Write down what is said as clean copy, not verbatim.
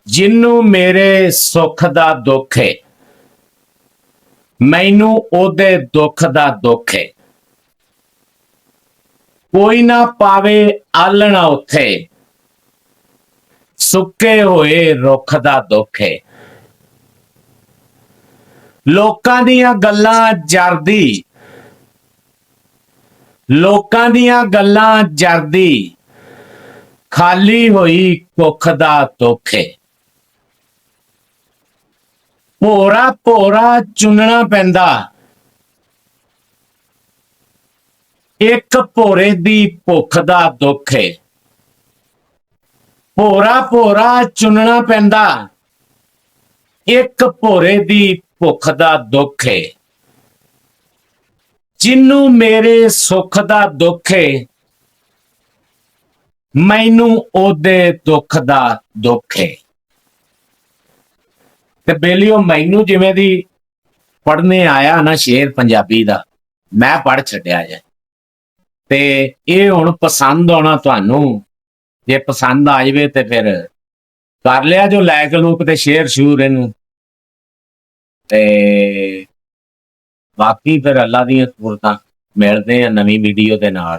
जिन्नू मेरे सुख दा दुख है मैनू ओदे दुख दा दुख है। कोई ना पावे आलना उथे सुके होए रुख दा दुख है। लोकां दियां गल्लां जरदी लोकां दियां गल्लां जरदी खाली होई कुख दा दुख है। भोरा भोरा चुनना पैंदा एक भोरे दी भुख दा दुख है। भोरा भोरा चुनना पैंदा एक भोरे दी भुख दा दुख है। जिन्नू मेरे सुख दा दुख है मैनू ओदे दुख दा दुख है। ते बेलियो मैनू जिवें दी पढ़ने आया ना शेर पंजाबी दा मैं पढ़ छड्डिया जे ते ये हुण पसंद आना तुहानू जे पसंद आ जाए तो फिर कर लिया जो लाइक लूक ते शेयर शूर इनू ते बाकी फिर अल्लाह दी सुरतां मिलते हैं नवीं वीडियो के नाल।